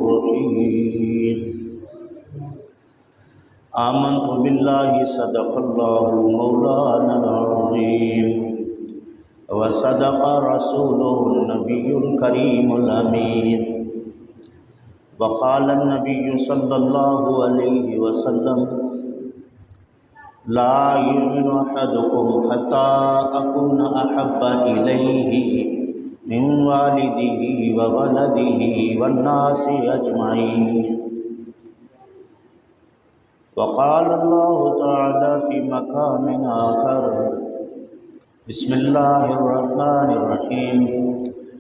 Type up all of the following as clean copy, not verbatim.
الرحيم آمنت بالله صدق الله مولانا العظيم وصدق رسوله النبي الكريم الأمين وقال النبي صلى الله عليه وسلم لا يؤمن أحدكم حتى أكون أحب إليه من والده وولده والناس أجمعين وقال الله تعالى في مقام آخر بسم الله الرحمن الرحيم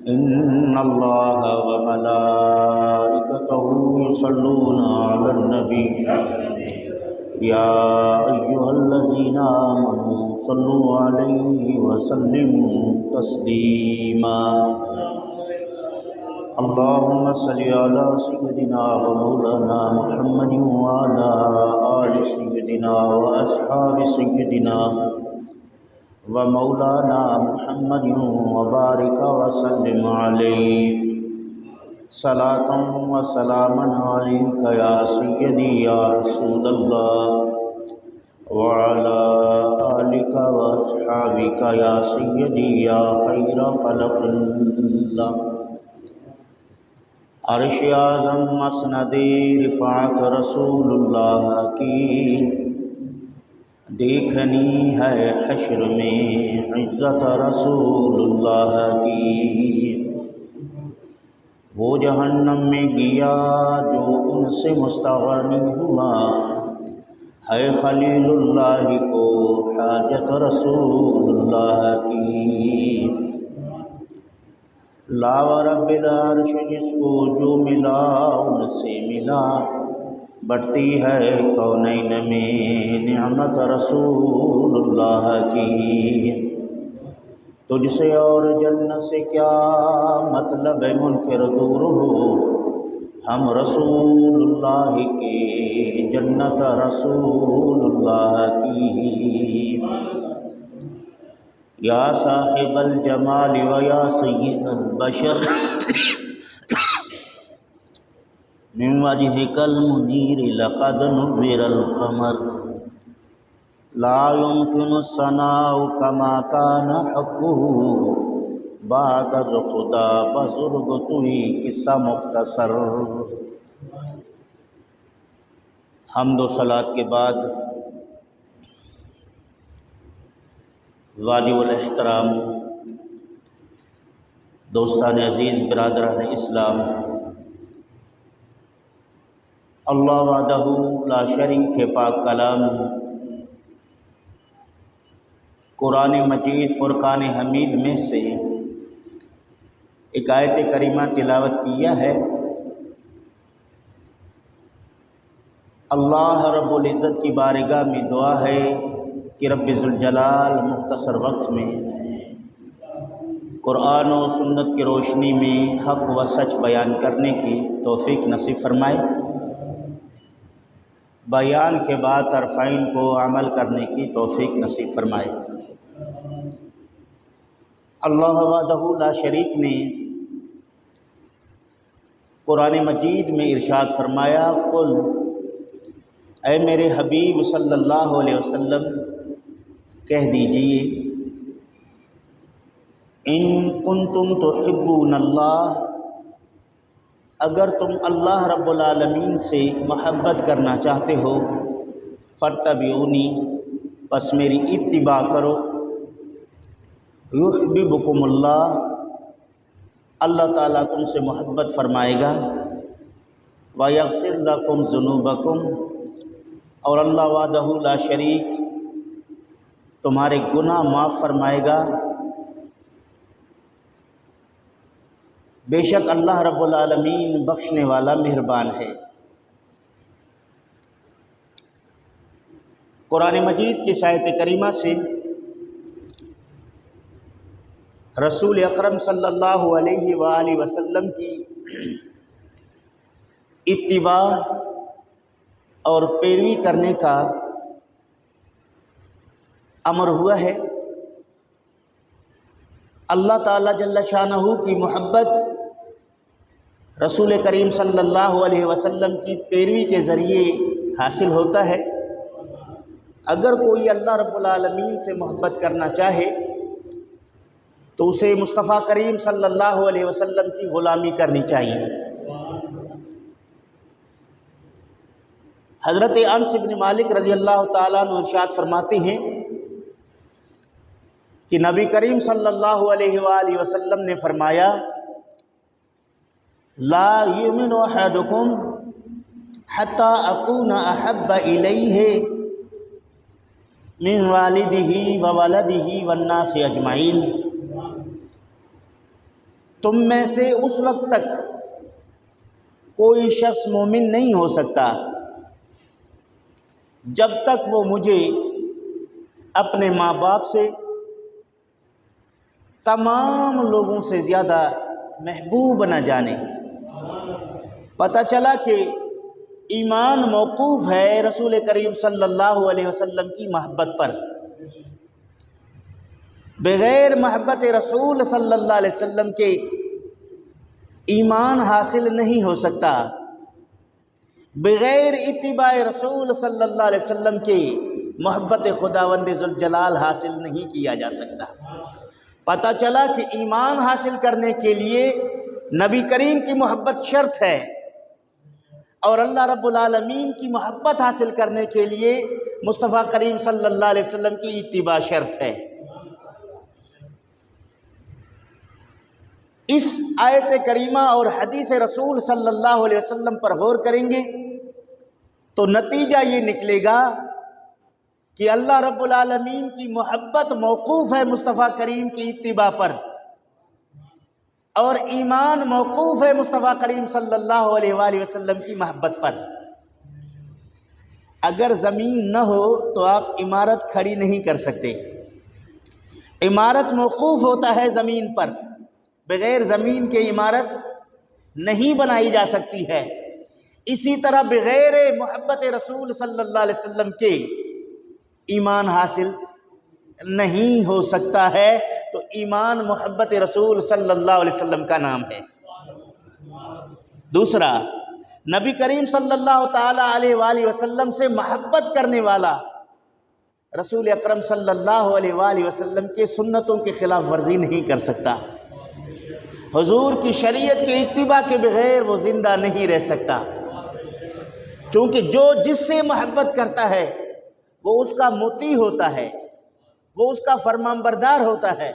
إن الله وملائكته يصلون على النبي يا أيها الذين آمنوا صلوا عليه وسلموا تسليما اللهم صل على سيدنا ومولانا محمد وعلى آل سيدنا وأصحاب سيدنا ومولانا محمد وبارك وسلم عليه صلاة وسلاما عليك يا سيدي يا رسول الله وعلى آلك وأصحابك يا سيدي يا خير خلق الله عرش اعظم مسند رفعت رسول اللہ کی دیکھنی ہے حشر میں عزت رسول اللہ کی وہ جہنم میں گیا جو ان سے مستغنی ہوا ہے خلیل اللہ کو حاجت رسول اللہ کی لا ورب العرش جس کو جو ملا ان سے ملا بڑھتی ہے کونین میں نعمت رسول اللہ کی تجھ سے اور جنت سے کیا مطلب ہے منکر دور ہو ہم رسول اللہ کے جنت رسول اللہ کی یا صاحب الجمال و یا سید البشر من وجهك المنیر لقد نور القمر لا يمكن الثناء كما كان حقه بعد خدا بزرگ توئی قصہ مختصر۔ حمد و صلات کے بعد واجب الاحترام دوستان عزیز، برادران اسلام، اللہ وحدہ لا شریک پاک کلام قرآن مجید فرقان حمید میں سے ایک آیت کریمہ تلاوت کیا ہے۔ اللہ رب العزت کی بارگاہ میں دعا ہے کہ رب ذوالجلال مختصر وقت میں قرآن و سنت کی روشنی میں حق و سچ بیان کرنے کی توفیق نصیب فرمائے، بیان کے بعد طرفین کو عمل کرنے کی توفیق نصیب فرمائے۔ اللہ وحدہ لا شریک نے قرآن مجید میں ارشاد فرمایا، قل اے میرے حبیب صلی اللہ علیہ وسلم کہہ دیجئے، ان کنتم تحبون اللہ، اگر تم اللہ رب العالمین سے محبت کرنا چاہتے ہو، فاتبعونی، پس میری اتباع کرو، یحببکم اللہ، اللہ تعالیٰ تم سے محبت فرمائے گا، ویغفر لکم ذنوبکم، اور اللہ وحدہ لا شریک تمہارے گناہ معاف فرمائے گا۔ بے شک اللہ رب العالمین بخشنے والا مہربان ہے۔ قرآن مجید کی آیت کریمہ سے رسول اکرم صلی اللہ علیہ وآلہ وسلم کی اتباع اور پیروی کرنے کا امر ہوا ہے۔ اللہ تعالیٰ جل شانہ کی محبت رسول کریم صلی اللہ علیہ وسلم کی پیروی کے ذریعے حاصل ہوتا ہے۔ اگر کوئی اللہ رب العالمین سے محبت کرنا چاہے تو اسے مصطفیٰ کریم صلی اللہ علیہ وسلم کی غلامی کرنی چاہیے۔ حضرت انس بن مالک رضی اللہ تعالیٰ عنہ ارشاد فرماتے ہیں کہ نبی کریم صلی اللہ علیہ وآلہ وسلم نے فرمایا، لا یؤمن احدکم حتی اکون احب الیہ من والدہ وولدہ والناس اجمعین۔ تم میں سے اس وقت تک کوئی شخص مومن نہیں ہو سکتا جب تک وہ مجھے اپنے ماں باپ سے، تمام لوگوں سے زیادہ محبوب نہ جانے۔ پتہ چلا کہ ایمان موقوف ہے رسول کریم صلی اللہ علیہ وسلم کی محبت پر۔ بغیر محبت رسول صلی اللہ علیہ وسلم کے ایمان حاصل نہیں ہو سکتا، بغیر اتباع رسول صلی اللہ علیہ وسلم کے محبت خداوند ذوالجلال حاصل نہیں کیا جا سکتا۔ پتہ چلا کہ ایمان حاصل کرنے کے لیے نبی کریم کی محبت شرط ہے، اور اللہ رب العالمین کی محبت حاصل کرنے کے لیے مصطفیٰ کریم صلی اللہ علیہ وسلم کی اتباع شرط ہے۔ اس آیت کریمہ اور حدیث رسول صلی اللہ علیہ وسلم پر غور کریں گے تو نتیجہ یہ نکلے گا کہ اللہ رب العالمین کی محبت موقوف ہے مصطفیٰ کریم کی اتباع پر، اور ایمان موقوف ہے مصطفیٰ کریم صلی اللہ علیہ وآلہ وسلم کی محبت پر۔ اگر زمین نہ ہو تو آپ عمارت کھڑی نہیں کر سکتے۔ عمارت موقوف ہوتا ہے زمین پر، بغیر زمین کے عمارت نہیں بنائی جا سکتی ہے۔ اسی طرح بغیر محبت رسول صلی اللہ علیہ وسلم کے ایمان حاصل نہیں ہو سکتا ہے، تو ایمان محبت رسول صلی اللہ علیہ وسلم کا نام ہے۔ دوسرا، نبی کریم صلی اللہ تعالیٰ علیہ وآلہ وسلم سے محبت کرنے والا رسول اکرم صلی اللہ علیہ وآلہ وسلم کے سنتوں کی خلاف ورزی نہیں کر سکتا۔ حضور کی شریعت کے اتباع کے بغیر وہ زندہ نہیں رہ سکتا، چونکہ جو جس سے محبت کرتا ہے وہ اس کا مطیع ہوتا ہے، وہ اس کا فرمانبردار ہوتا ہے۔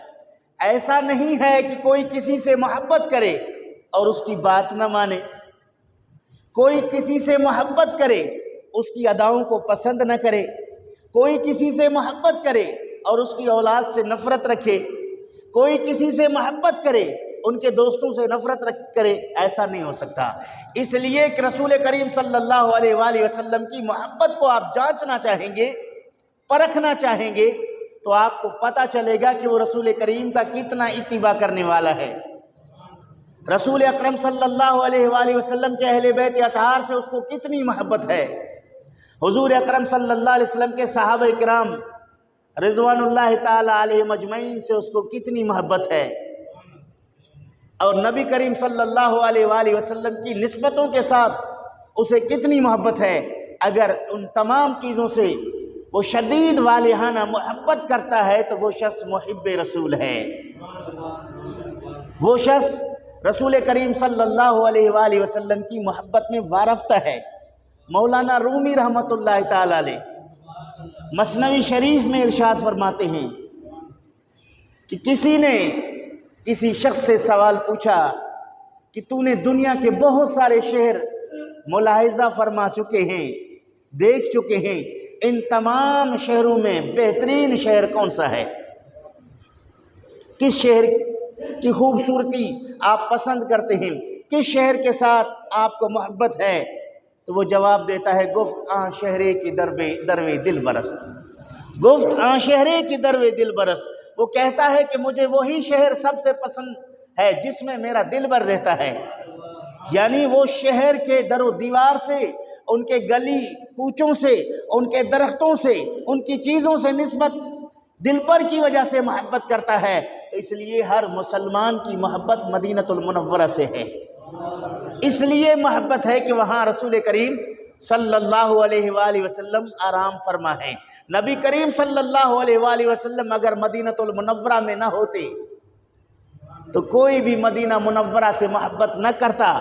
ایسا نہیں ہے کہ کوئی کسی سے محبت کرے اور اس کی بات نہ مانے، کوئی کسی سے محبت کرے اس کی اداؤں کو پسند نہ کرے، کوئی کسی سے محبت کرے اور اس کی اولاد سے نفرت رکھے، کوئی کسی سے محبت کرے ان کے دوستوں سے نفرت کرے۔ ایسا نہیں ہو سکتا۔ اس لیے کہ رسول کریم صلی اللہ علیہ وآلہ وسلم کی محبت کو آپ جانچنا چاہیں گے، پرکھنا چاہیں گے، تو آپ کو پتہ چلے گا کہ وہ رسول کریم کا کتنا اتباع کرنے والا ہے۔ رسول اکرم صلی اللہ علیہ وآلہ وسلم کے اہل بیت اطہار سے اس کو کتنی محبت ہے۔ حضور اکرم صلی اللہ علیہ وسلم کے صحابہ کرام رضوان اللہ تعالی علیہ مجمعین سے اس کو کتنی محبت ہے، اور نبی کریم صلی اللہ علیہ وآلہ وسلم کی نسبتوں کے ساتھ اسے کتنی محبت ہے۔ اگر ان تمام چیزوں سے وہ شدید والہانہ محبت کرتا ہے تو وہ شخص محب رسول ہے، وہ شخص رسول کریم صلی اللہ علیہ وآلہ وسلم کی محبت میں وارفتہ ہے۔ مولانا رومی رحمۃ اللہ تعالی علیہ مثنوی شریف میں ارشاد فرماتے ہیں کہ کسی نے کسی شخص سے سوال پوچھا کہ تو نے دنیا کے بہت سارے شہر ملاحظہ فرما چکے ہیں، دیکھ چکے ہیں، ان تمام شہروں میں بہترین شہر کون سا ہے؟ کس شہر کی خوبصورتی آپ پسند کرتے ہیں؟ کس شہر کے ساتھ آپ کو محبت ہے؟ تو وہ جواب دیتا ہے، گفت آن شہرے کی دروے دل برست، گفت آن شہرے کی دروے دل برست۔ وہ کہتا ہے کہ مجھے وہی شہر سب سے پسند ہے جس میں میرا دل بر رہتا ہے، یعنی وہ شہر کے در و دیوار سے، ان کے گلی کوچوں سے، ان کے درختوں سے، ان کی چیزوں سے نسبت دل پر کی وجہ سے محبت کرتا ہے۔ تو اس لیے ہر مسلمان کی محبت مدینہ المنورہ سے ہے۔ اس لیے محبت ہے کہ وہاں رسول کریم صلی اللہ علیہ وآلہ وسلم آرام فرما ہے۔ نبی کریم صلی اللہ علیہ وآلہ وسلم اگر مدینہ المنورہ میں نہ ہوتے تو کوئی بھی مدینہ منورہ سے محبت نہ کرتا۔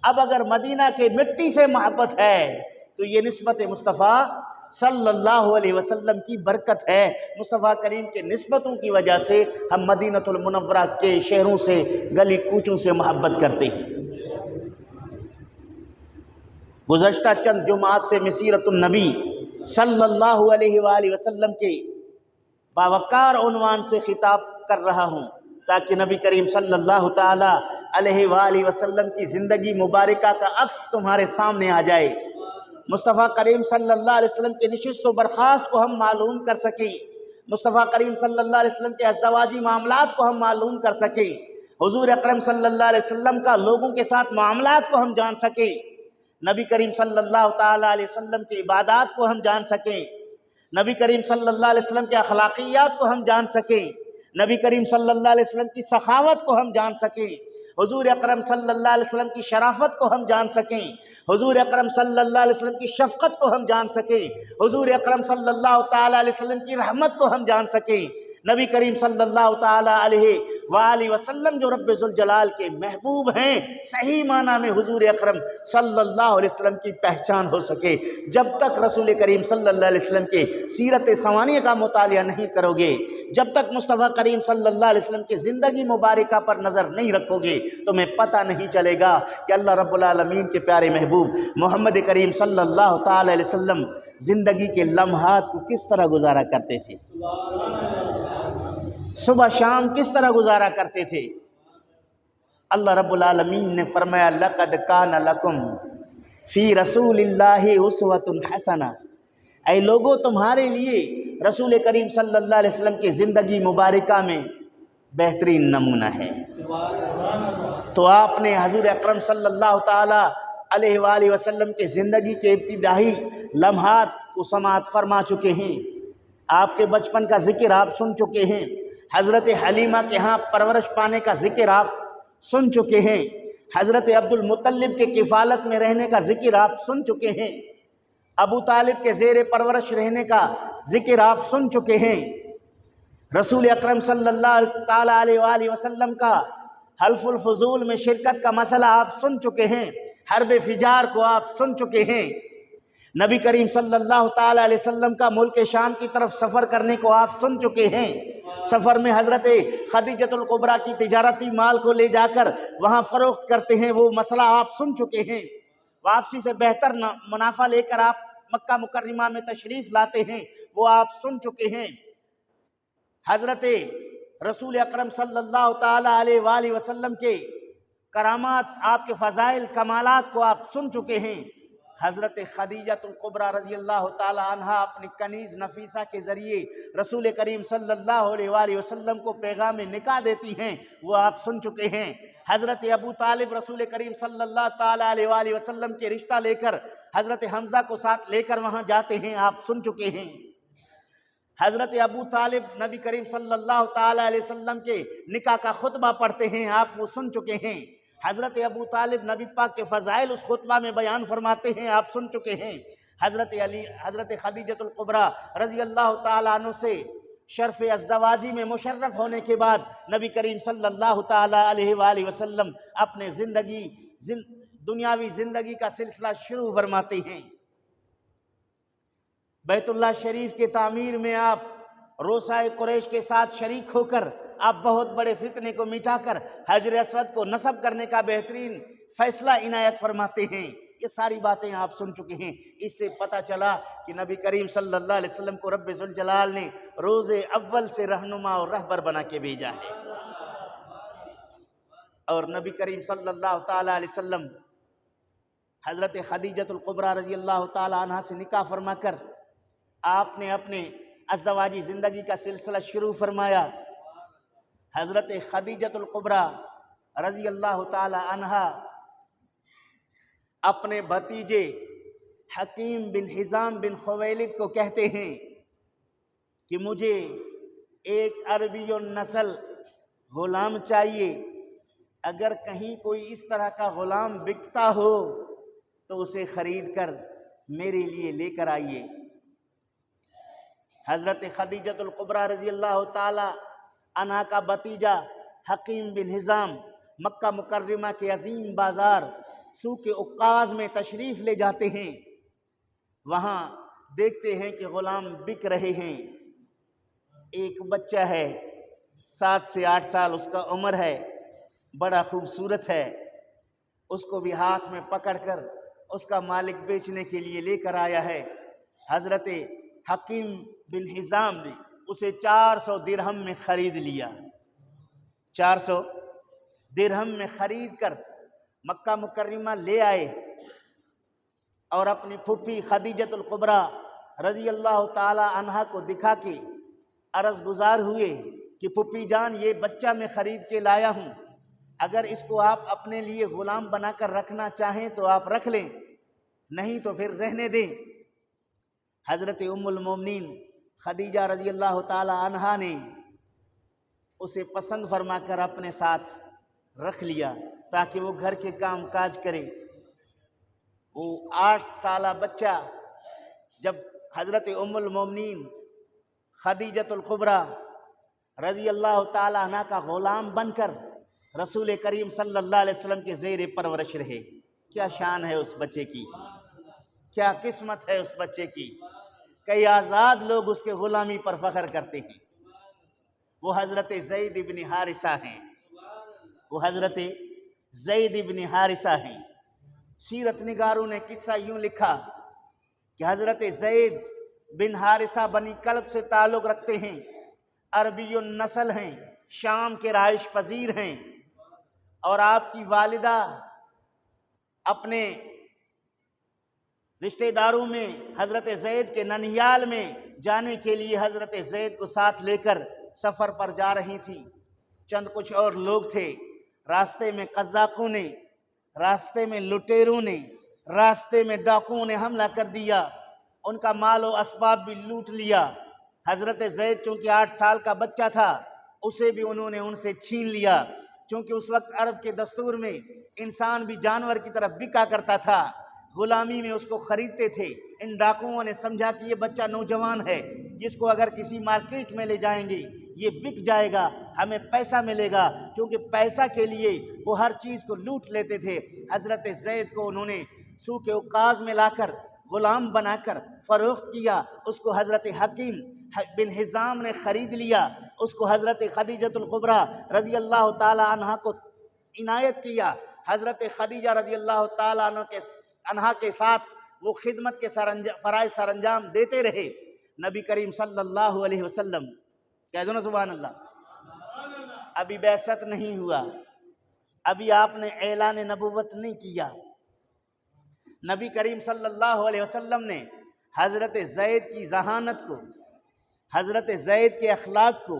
اب اگر مدینہ کے مٹی سے محبت ہے تو یہ نسبت مصطفیٰ صلی اللہ علیہ وسلم کی برکت ہے۔ مصطفیٰ کریم کے نسبتوں کی وجہ سے ہم مدینہ المنورہ کے شہروں سے، گلی کوچوں سے محبت کرتے ہیں۔ گزشتہ چند جمعات سے مسیرت النبی صلی اللہ علیہ وآلہ وسلم کے باوقار عنوان سے خطاب کر رہا ہوں تاکہ نبی کریم صلی اللہ تعالی علیہ وآلہ وسلم کی زندگی مبارکہ کا عکس تمہارے سامنے آ جائے، مصطفیٰ کریم صلی اللہ علیہ وسلم کے نشست و برخاست کو ہم معلوم کر سکیں، مصطفیٰ کریم صلی اللہ علیہ وسلم کے ازدواجی معاملات کو ہم معلوم کر سکیں، حضور اکرم صلی اللہ علیہ وسلم کا لوگوں کے ساتھ معاملات کو ہم جان سکیں، نبی کریم صلی اللہ تعالیٰ علیہ وسلم کی عبادات کو ہم جان سکیں، نبی کریم صلی اللہ علیہ وسلم کے اخلاقیات کو ہم جان سکیں، نبی کریم صلی اللہ علیہ وسلم کی سخاوت کو ہم جان سکیں، حضور اکرم صلی اللہ علیہ وسلم کی شرافت کو ہم جان سکیں، حضور اکرم صلی اللہ علیہ وسلم کی شفقت کو ہم جان سکیں، حضور اکرم صلی اللہ تعالیٰ علیہ وسلم کی رحمت کو ہم جان سکیں، نبی کریم صلی اللہ تعالیٰ علیہ وآلہ وسلم جو رب ذوالجلال کے محبوب ہیں، صحیح معنی میں حضور اکرم صلی اللہ علیہ وسلم کی پہچان ہو سکے۔ جب تک رسول کریم صلی اللہ علیہ وسلم کے سیرت ثوانیہ کا مطالعہ نہیں کرو گے، جب تک مصطفیٰ کریم صلی اللہ علیہ وسلم کی زندگی مبارکہ پر نظر نہیں رکھو گے، تمہیں پتہ نہیں چلے گا کہ اللہ رب العالمین کے پیارے محبوب محمد کریم صلی اللہ تعالی علیہ وسلم زندگی کے لمحات کو کس طرح گزارا کرتے تھے، صبح شام کس طرح گزارا کرتے تھے۔ اللہ رب العالمین نے فرمایا لَقَدْ كَانَ لَكُمْ فِي رَسُولِ اللَّهِ أُسْوَةٌ حَسَنَةٌ، اے لوگو تمہارے لیے رسول کریم صلی اللہ علیہ وسلم کی زندگی مبارکہ میں بہترین نمونہ ہے۔ تو آپ نے حضور اکرم صلی اللہ تعالی علیہ وآلہ وسلم کے زندگی کے ابتدائی لمحات کو سماعت فرما چکے ہیں، آپ کے بچپن کا ذکر آپ سن چکے ہیں، حضرت حلیمہ کے ہاں پرورش پانے کا ذکر آپ سن چکے ہیں، حضرت عبد المطلب کے کفالت میں رہنے کا ذکر آپ سن چکے ہیں، ابو طالب کے زیر پرورش رہنے کا ذکر آپ سن چکے ہیں، رسول اکرم صلی اللہ تعالیٰ علیہ وآلہ وسلم کا حلف الفضول میں شرکت کا مسئلہ آپ سن چکے ہیں، حرب فجار کو آپ سن چکے ہیں، نبی کریم صلی اللہ تعالیٰ علیہ وسلم کا ملک شام کی طرف سفر کرنے کو آپ سن چکے ہیں، سفر میں حضرت خدیجۃ الکبریٰ کی تجارتی مال کو لے جا کر وہاں فروخت کرتے ہیں، وہ مسئلہ آپ سن چکے ہیں، واپسی سے بہتر منافع لے کر آپ مکہ مکرمہ میں تشریف لاتے ہیں، وہ آپ سن چکے ہیں، حضرت رسول اکرم صلی اللہ تعالیٰ علیہ وآلہ وسلم کے کرامات، آپ کے فضائل کمالات کو آپ سن چکے ہیں، حضرت خدیجہ الکبریٰ رضی اللہ تعالی عنہ اپنی کنیز نفیسہ کے ذریعے رسول کریم صلی اللہ علیہ وآلہ وسلم کو پیغام نکاح دیتی ہیں، وہ آپ سن چکے ہیں، حضرت ابو طالب رسول کریم صلی اللہ تعالی علیہ وآلہ وسلم کے رشتہ لے کر حضرت حمزہ کو ساتھ لے کر وہاں جاتے ہیں، آپ سن چکے ہیں، حضرت ابو طالب نبی کریم صلی اللہ تعالی علیہ وسلم کے نکاح کا خطبہ پڑھتے ہیں، آپ وہ سن چکے ہیں، حضرت ابو طالب نبی پاک کے فضائل اس خطبہ میں بیان فرماتے ہیں، آپ سن چکے ہیں، حضرت خدیجۃ الکبریٰ رضی اللہ تعالیٰ عنہ سے شرف ازدواجی میں مشرف ہونے کے بعد نبی کریم صلی اللہ تعالیٰ علیہ وآلہ وسلم اپنے دنیاوی زندگی کا سلسلہ شروع فرماتے ہیں، بیت اللہ شریف کے تعمیر میں آپ روسائے قریش کے ساتھ شریک ہو کر آپ بہت بڑے فتنے کو مٹا کر حجر اسود کو نصب کرنے کا بہترین فیصلہ عنایت فرماتے ہیں، یہ ساری باتیں آپ سن چکے ہیں۔ اس سے پتہ چلا کہ نبی کریم صلی اللہ علیہ وسلم کو رب ذوالجلال نے روز اول سے رہنما اور رہبر بنا کے بھیجا ہے، اور نبی کریم صلی اللہ تعالی علیہ وسلم حضرت خدیجۃ الکبریٰ رضی اللہ تعالی عنہ سے نکاح فرما کر آپ نے اپنے ازدواجی زندگی کا سلسلہ شروع فرمایا۔ حضرت خدیجۃ الکبریٰ رضی اللہ تعالی عنہا اپنے بھتیجے حکیم بن حزام بن خویلد کو کہتے ہیں کہ مجھے ایک عربی النسل غلام چاہیے، اگر کہیں کوئی اس طرح کا غلام بکتا ہو تو اسے خرید کر میرے لیے لے کر آئیے۔ حضرت خدیجۃ الکبریٰ رضی اللہ تعالی عنہا کا بھتیجا حکیم بن حزام مکہ مکرمہ کے عظیم بازار سوق عکاظ میں تشریف لے جاتے ہیں۔ وہاں دیکھتے ہیں کہ غلام بک رہے ہیں۔ ایک بچہ ہے، 7 سے 8 سال اس کا عمر ہے، بڑا خوبصورت ہے۔ اس کو بھی ہاتھ میں پکڑ کر اس کا مالک بیچنے کے لیے لے کر آیا ہے۔ حضرت حکیم بن حزام نے اسے 400 درہم میں خرید لیا۔ 400 درہم میں خرید کر مکہ مکرمہ لے آئے اور اپنی پھوپھی خدیجۃ الکبریٰ رضی اللہ تعالی عنہا کو دکھا کے عرض گزار ہوئے کہ پھوپھی جان، یہ بچہ میں خرید کے لایا ہوں، اگر اس کو آپ اپنے لیے غلام بنا کر رکھنا چاہیں تو آپ رکھ لیں، نہیں تو پھر رہنے دیں۔ حضرت ام المومنین خدیجہ رضی اللہ تعالی عنہا نے اسے پسند فرما کر اپنے ساتھ رکھ لیا تاکہ وہ گھر کے کام کاج کرے۔ وہ 8 سالہ بچہ جب حضرت ام المومنین خدیجۃ الکبریٰ رضی اللہ تعالی عنہا کا غلام بن کر رسول کریم صلی اللہ علیہ وسلم کے زیر پرورش رہے۔ کیا شان ہے اس بچے کی، کیا قسمت ہے اس بچے کی، کئی آزاد لوگ اس کے غلامی پر فخر کرتے ہیں۔ وہ حضرت زید بن حارثہ ہیں، وہ حضرت زید بن حارثہ ہیں۔ سیرت نگاروں نے قصہ یوں لکھا کہ حضرت زید بن حارثہ بنی کلب سے تعلق رکھتے ہیں، عربی النسل ہیں، شام کے رہائش پذیر ہیں، اور آپ کی والدہ اپنے رشتہ داروں میں حضرت زید کے ننیال میں جانے کے لیے حضرت زید کو ساتھ لے کر سفر پر جا رہی تھیں۔ چند کچھ اور لوگ تھے، راستے میں قذاقوں نے، راستے میں لٹیروں نے، راستے میں ڈاکوؤں نے حملہ کر دیا، ان کا مال و اسباب بھی لوٹ لیا۔ حضرت زید چونکہ 8 سال کا بچہ تھا، اسے بھی انہوں نے ان سے چھین لیا، چونکہ اس وقت عرب کے دستور میں انسان بھی جانور کی طرف بکا کرتا تھا، غلامی میں اس کو خریدتے تھے۔ ان ڈاکوؤں نے سمجھا کہ یہ بچہ نوجوان ہے، جس کو اگر کسی مارکیٹ میں لے جائیں گے یہ بک جائے گا، ہمیں پیسہ ملے گا، چونکہ پیسہ کے لیے وہ ہر چیز کو لوٹ لیتے تھے۔ حضرت زید کو انہوں نے سوق عکاظ میں لا کر غلام بنا کر فروخت کیا۔ اس کو حضرت حکیم بن حزام نے خرید لیا، اس کو حضرت خدیجۃ الکبریٰ رضی اللہ تعالی عنہا کو عنایت کیا۔ حضرت خدیجہ رضی اللہ تعالی عنہا کے ساتھ وہ خدمت کے فرائض سر انجام دیتے رہے۔ نبی کریم صلی اللہ علیہ وسلم، کہہ دو نا سبحان اللہ، ابھی بعثت نہیں ہوا، ابھی آپ نے اعلان نبوت نہیں کیا۔ نبی کریم صلی اللہ علیہ وسلم نے حضرت زید کی ذہانت کو، حضرت زید کے اخلاق کو،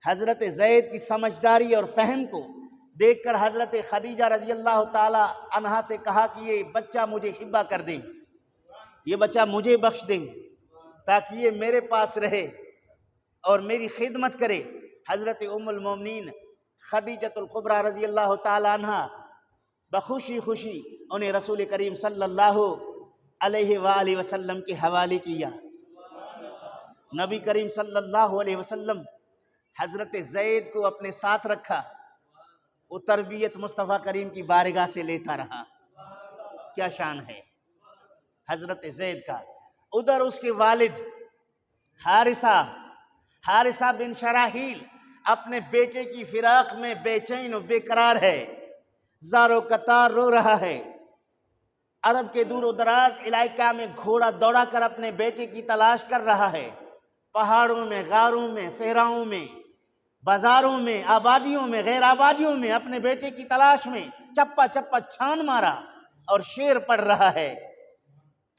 حضرت زید کی سمجھداری اور فہم کو دیکھ کر حضرت خدیجہ رضی اللہ تعالی عنہا سے کہا کہ یہ بچہ مجھے ہبہ کر دیں، یہ بچہ مجھے بخش دیں تاکہ یہ میرے پاس رہے اور میری خدمت کرے۔ حضرت ام المومنین خدیجۃ الکبریٰ رضی اللہ تعالی عنہا بخوشی خوشی انہیں رسول کریم صلی اللہ علیہ وآلہ وسلم کے حوالے کیا۔ نبی کریم صلی اللہ علیہ وسلم حضرت زید کو اپنے ساتھ رکھا، وہ تربیت مصطفیٰ کریم کی بارگاہ سے لیتا رہا۔ کیا شان ہے حضرت زید کا۔ ادھر اس کے والد حارثہ بن شراحیل اپنے بیٹے کی فراق میں بے چین و بے قرار ہے، زار و قطار رو رہا ہے۔ عرب کے دور و دراز علاقہ میں گھوڑا دوڑا کر اپنے بیٹے کی تلاش کر رہا ہے، پہاڑوں میں، غاروں میں، صحراؤں میں، بازاروں میں، آبادیوں میں، غیر آبادیوں میں اپنے بیٹے کی تلاش میں چپا چپا چھان مارا اور شعر پڑھ رہا ہے۔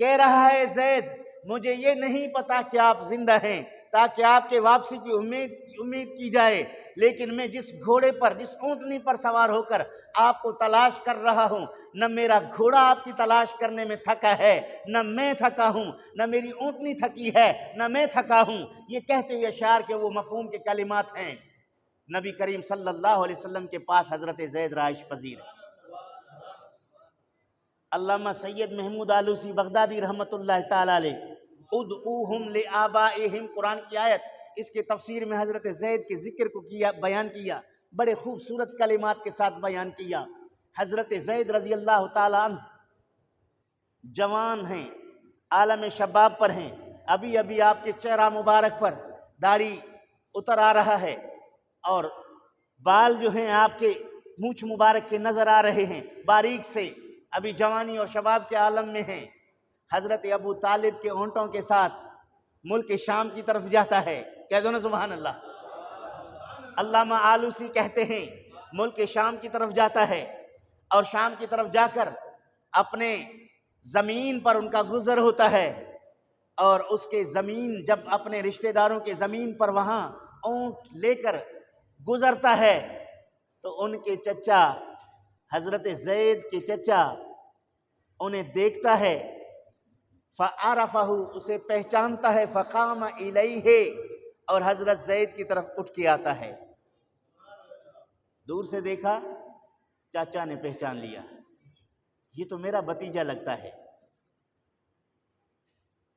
کہہ رہا ہے زید، مجھے یہ نہیں پتا کہ آپ زندہ ہیں تاکہ آپ کے واپسی کی امید کی جائے، لیکن میں جس گھوڑے پر، جس اونٹنی پر سوار ہو کر آپ کو تلاش کر رہا ہوں، نہ میرا گھوڑا آپ کی تلاش کرنے میں تھکا ہے، نہ میں تھکا ہوں، نہ میری اونٹنی تھکی ہے، نہ میں تھکا ہوں۔ یہ کہتے ہوئے اشعار کے وہ مفہوم کے کلمات ہیں۔ نبی کریم صلی اللہ علیہ وسلم کے پاس حضرت زید رہائش پذیر ہے۔ علامہ سید محمود آلوسی بغدادی رحمۃ اللہ تعالیٰ علیہ ادعوہم لآبائہم، قرآن کی آیت، اس کے تفسیر میں حضرت زید کے ذکر کو بیان کیا، بڑے خوبصورت کلمات کے ساتھ بیان کیا۔ حضرت زید رضی اللہ تعالیٰ عنہ جوان ہیں، عالم شباب پر ہیں، ابھی ابھی آپ کے چہرہ مبارک پر داڑھی اتر آ رہا ہے اور بال جو ہیں آپ کے مونچھ مبارک کے نظر آ رہے ہیں، باریک سے، ابھی جوانی اور شباب کے عالم میں ہیں۔ حضرت ابو طالب کے اونٹوں کے ساتھ ملک شام کی طرف جاتا ہے، کہہ دو نا سبحان اللہ۔ علامہ آلوسی کہتے ہیں ملک شام کی طرف جاتا ہے اور شام کی طرف جا کر اپنے زمین پر ان کا گزر ہوتا ہے، اور اس کے زمین جب اپنے رشتہ داروں کے زمین پر وہاں اونٹ لے کر گزرتا ہے تو ان کے چچا حضرت زید کے چچا انہیں دیکھتا ہے، فَعَرَفَهُ، اسے پہچانتا ہے، فَقَامَ إِلَيْهِ، اور حضرت زید کی طرف اٹھ کے آتا ہے۔ دور سے دیکھا، چاچا نے پہچان لیا، یہ تو میرا بھتیجا لگتا ہے،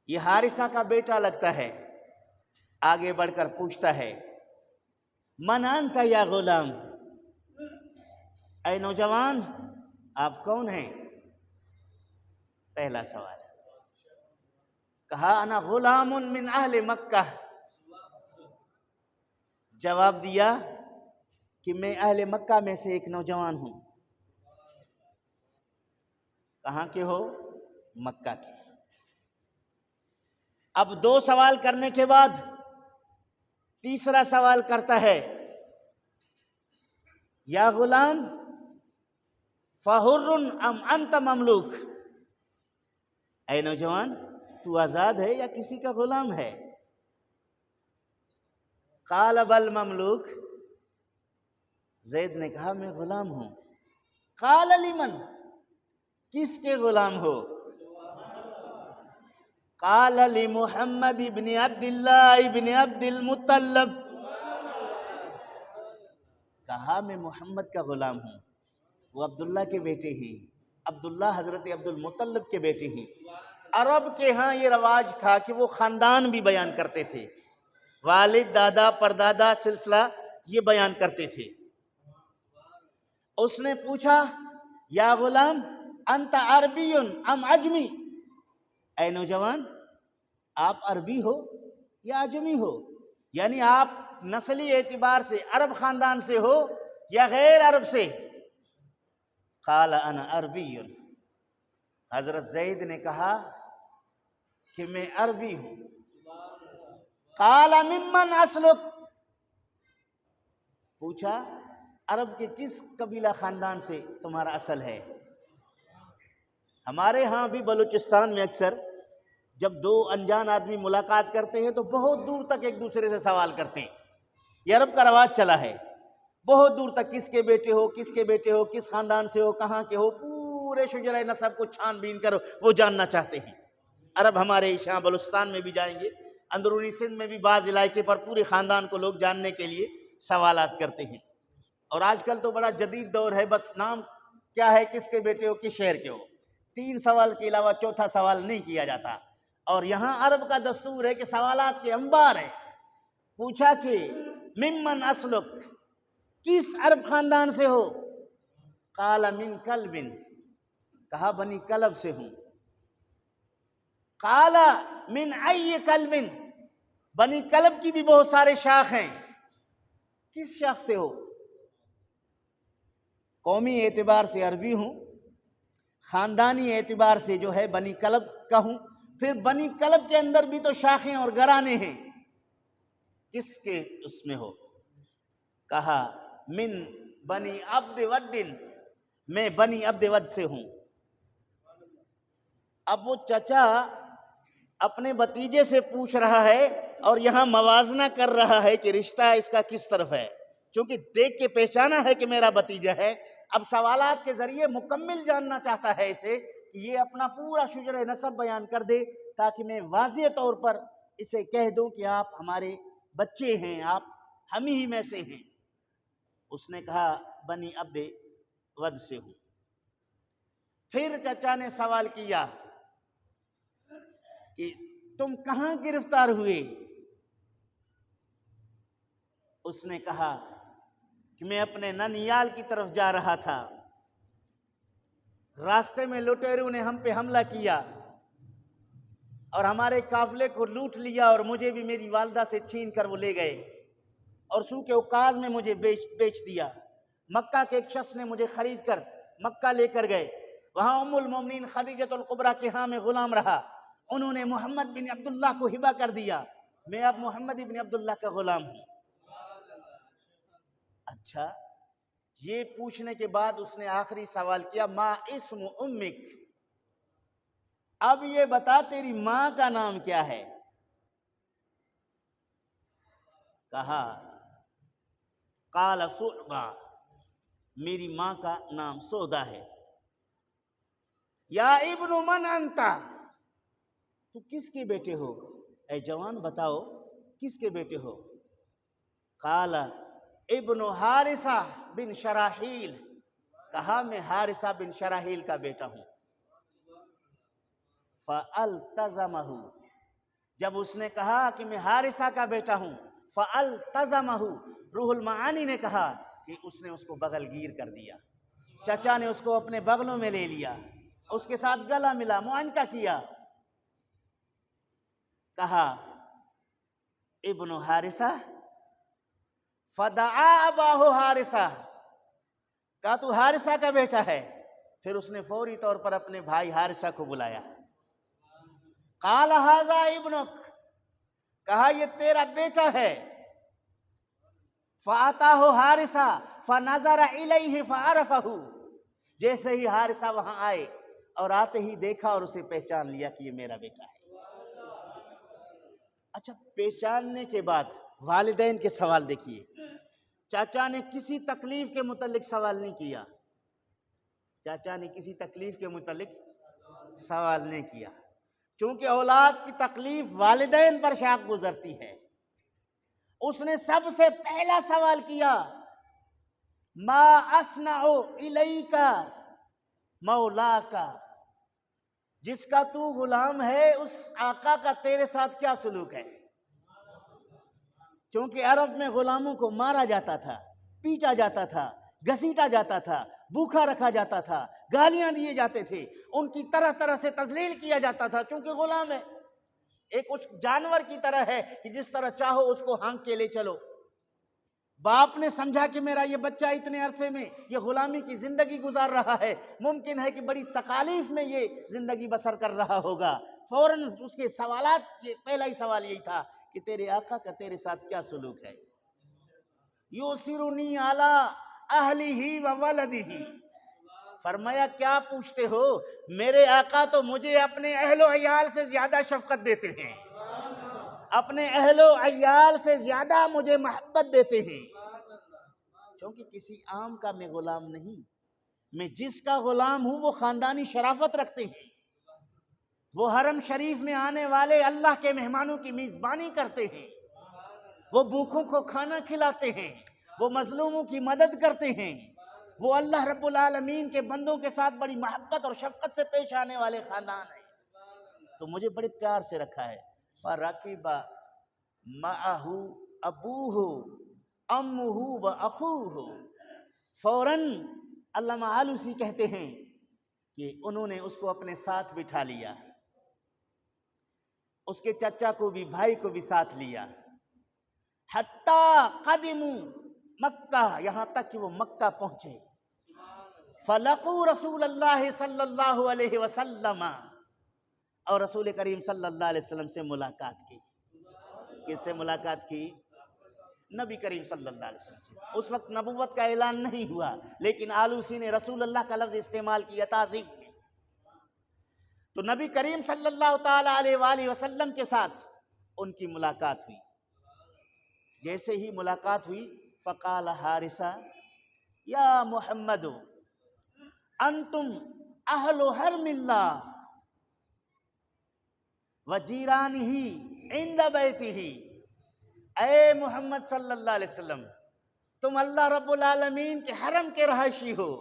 یہ حارثہ کا بیٹا لگتا ہے۔ آگے بڑھ کر پوچھتا ہے، من انت یا غلام، اے نوجوان آپ کون ہیں؟ پہلا سوال۔ کہا انا غلام من اہل مکہ، جواب دیا کہ میں اہل مکہ میں سے ایک نوجوان ہوں۔ کہاں کے ہو؟ مکہ کے۔ اب دو سوال کرنے کے بعد تیسرا سوال کرتا ہے، یا غلام فحر ام انت مملوک، اے نوجوان تو آزاد ہے یا کسی کا غلام ہے؟ قال بل مملوک، زید نے کہا میں غلام ہوں۔ قال لمن، کس کے غلام ہو؟ قال لمحمد ابن عبداللہ ابن عبد المطلب، کہا میں محمد کا غلام ہوں، وہ عبداللہ کے بیٹے ہیں، عبداللہ حضرت عبد المطلب کے بیٹے ہیں۔ عرب کے ہاں یہ رواج تھا کہ وہ خاندان بھی بیان کرتے تھے، والد دادا پردادا سلسلہ یہ بیان کرتے تھے۔ اس نے پوچھا، یا غلام انت عربی ام عجمی، اے نوجوان آپ عربی ہو یا عجمی ہو، یعنی آپ نسلی اعتبار سے عرب خاندان سے ہو یا غیر عرب سے؟ قال انا عربی، حضرت زید نے کہا کہ میں عربی ہوں۔ قال ممن اسلک، پوچھا عرب کے کس قبیلہ خاندان سے تمہارا اصل ہے؟ ہمارے ہاں بھی بلوچستان میں اکثر جب دو انجان آدمی ملاقات کرتے ہیں تو بہت دور تک ایک دوسرے سے سوال کرتے ہیں، یہ عرب کا رواج چلا ہے، بہت دور تک کس کے بیٹے ہو، کس کے بیٹے ہو، کس خاندان سے ہو، کہاں کے ہو، پورے شجرہ نسب کو چھان بین کر وہ جاننا چاہتے ہیں۔ عرب ہمارے شاہ بلوچستان میں بھی جائیں گے، اندرونی سندھ میں بھی بعض علاقے پر پورے خاندان کو لوگ جاننے کے لیے سوالات کرتے ہیں۔ اور آج کل تو بڑا جدید دور ہے، بس نام کیا ہے، کس کے بیٹے ہو، کس شہر کے ہو، 3 سوال کے علاوہ چوتھا سوال نہیں کیا جاتا۔ اور یہاں عرب کا دستور ہے کہ سوالات کے انبار ہیں۔ پوچھا کہ ممن اسلک، کس عرب خاندان سے ہو؟ قال من کلب، کہا بنی کلب سے ہوں۔ قال من ای کلب، بنی کلب کی بھی بہت سارے شاخ ہیں، کس شاخ سے ہو؟ قومی اعتبار سے عربی ہوں، خاندانی اعتبار سے جو ہے بنی کلب کا ہوں، پھر بنی کلب کے اندر بھی تو شاخیں اور گھرانے ہیں، کس کے اس میں ہو؟ کہا من بنی عبد ود، میں بنی عبد ود سے ہوں۔ اب وہ چچا اپنے بھتیجے سے پوچھ رہا ہے اور یہاں موازنہ کر رہا ہے کہ رشتہ اس کا کس طرف ہے، چونکہ دیکھ کے پہچانا ہے کہ میرا بھتیجا ہے۔ اب سوالات کے ذریعے مکمل جاننا چاہتا ہے اسے کہ یہ اپنا پورا شجرہ نسب بیان کر دے، تاکہ میں واضح طور پر اسے کہہ دوں کہ آپ ہمارے بچے ہیں، آپ ہم ہی میں سے ہیں۔ اس نے کہا بنی عبد ود سے ہوں۔ پھر چچا نے سوال کیا کہ تم کہاں گرفتار ہوئے؟ اس نے کہا کہ میں اپنے ننیال کی طرف جا رہا تھا، راستے میں لٹیروں نے ہم پہ حملہ کیا اور ہمارے قافلے کو لوٹ لیا اور مجھے بھی میری والدہ سے چھین کر وہ لے گئے اور سوق اوقاز میں مجھے بیچ دیا۔ مکہ کے ایک شخص نے مجھے خرید کر مکہ لے کر گئے، وہاں ام المومنین خدیجہ الکبریٰ کے ہاں میں غلام رہا، انہوں نے محمد بن عبداللہ کو ہبہ کر دیا، میں اب محمد بن عبداللہ کا غلام ہوں۔ اچھا، یہ پوچھنے کے بعد اس نے آخری سوال کیا ما اسم امک، اب یہ بتا تیری ماں کا نام کیا ہے؟ کہا قال سعدا، میری ماں کا نام سودا ہے۔ یا ابن من انتا، تو کس کے بیٹے ہو؟ اے جوان بتاؤ کس کے بیٹے ہو؟ قال ابن حارثہ بن شراحیل، کہا میں حارثہ بن شراحیل کا بیٹا ہوں۔ فَأَلْتَزَمَهُ، جب اس نے کہا کہ میں حارثہ کا بیٹا ہوں، فَأَلْتَزَمَهُ، روح المعانی نے کہا کہ اس نے اس کو بغل گیر کر دیا، چچا نے اس کو اپنے بغلوں میں لے لیا، اس کے ساتھ گلا ملا، معانقہ کیا، کہا ابن حارثہ، فدعا اباہ حارثہ، کہا تو حارثہ کا بیٹا ہے، پھر اس نے فوری طور پر اپنے بھائی حارثہ کو بلایا۔ قال ھذا ابنک، کہا یہ تیرا بیٹا ہے۔ فاتاہ حارثہ فنظر الیہ فعرفہ، جیسے ہی حارثہ وہاں آئے اور آتے ہی دیکھا اور اسے پہچان لیا کہ یہ میرا بیٹا ہے۔ اچھا، پہچاننے کے بعد والدین کے سوال دیکھیے، چاچا نے کسی تکلیف کے متعلق سوال نہیں کیا، چاچا نے کسی تکلیف کے متعلق سوال نہیں کیا، چونکہ اولاد کی تکلیف والدین پر شاق گزرتی ہے۔ اس نے سب سے پہلا سوال کیا ما اصنع الیک مولاک، جس کا تو غلام ہے اس آقا کا تیرے ساتھ کیا سلوک ہے؟ چونکہ عرب میں غلاموں کو مارا جاتا تھا، پیٹا جاتا تھا، گھسیٹا جاتا تھا، بھوکا رکھا جاتا تھا، گالیاں دیے جاتے تھے، ان کی طرح طرح سے تذلیل کیا جاتا تھا، چونکہ غلام ہے، ایک اس جانور کی طرح ہے کہ جس طرح چاہو اس کو ہانک کے لے چلو۔ باپ نے سمجھا کہ میرا یہ بچہ اتنے عرصے میں یہ غلامی کی زندگی گزار رہا ہے، ممکن ہے کہ بڑی تکالیف میں یہ زندگی بسر کر رہا ہوگا، فوراً اس کے سوالات، یہ پہلا ہی سوال یہی تھا کہ تیرے آقا کا تیرے ساتھ کیا سلوک ہے؟ یُؤْثِرُنِی عَلَىٰ أَهْلِهِ وَوَلَدِهِ، فرمایا کیا پوچھتے ہو، میرے آقا تو مجھے اپنے اہل و عیال سے زیادہ شفقت دیتے ہیں، اپنے اہل و عیال سے زیادہ مجھے محبت دیتے ہیں، چونکہ کسی عام کا میں غلام نہیں، میں جس کا غلام ہوں وہ خاندانی شرافت رکھتے ہیں، وہ حرم شریف میں آنے والے اللہ کے مہمانوں کی میزبانی کرتے ہیں، وہ بھوکوں کو کھانا کھلاتے ہیں، وہ مظلوموں کی مدد کرتے ہیں، وہ اللہ رب العالمین کے بندوں کے ساتھ بڑی محبت اور شفقت سے پیش آنے والے خاندان ہیں، تو مجھے بڑے پیار سے رکھا ہے۔ فَرَكِبَ مَعَهُ أَبُوهُ أَمُّهُ وَأَخُوهُ، فوراً علامہ آلوسی کہتے ہیں کہ انہوں نے اس کو اپنے ساتھ بٹھا لیا، اس کے چچا کو بھی، بھائی کو بھی ساتھ لیا، حَتَّى قَدِمُوا مکہ، یہاں تک کہ وہ مکہ پہنچے، فَلَقُوا رَسُولَ اللَّهِ صلی اللہ علیہ وسلم، اور رسول کریم صلی اللہ علیہ وسلم سے ملاقات کی۔ کس سے ملاقات کی؟ نبی کریم صلی اللہ علیہ وسلم سے۔ اس وقت نبوت کا اعلان نہیں ہوا، لیکن آلوسی نے رسول اللہ کا لفظ استعمال کیا تعظیم میں، تو نبی کریم صلی اللہ تعالیٰ علیہ وآلہ وسلم کے ساتھ ان کی ملاقات ہوئی۔ جیسے ہی ملاقات ہوئی فقال حارثہ یا محمد انتم اہل حرم اللہ وجیرانہ عند بیتہ، اے محمد صلی اللہ علیہ وسلم، تم اللہ رب العالمین کے حرم کے رہائشی ہو،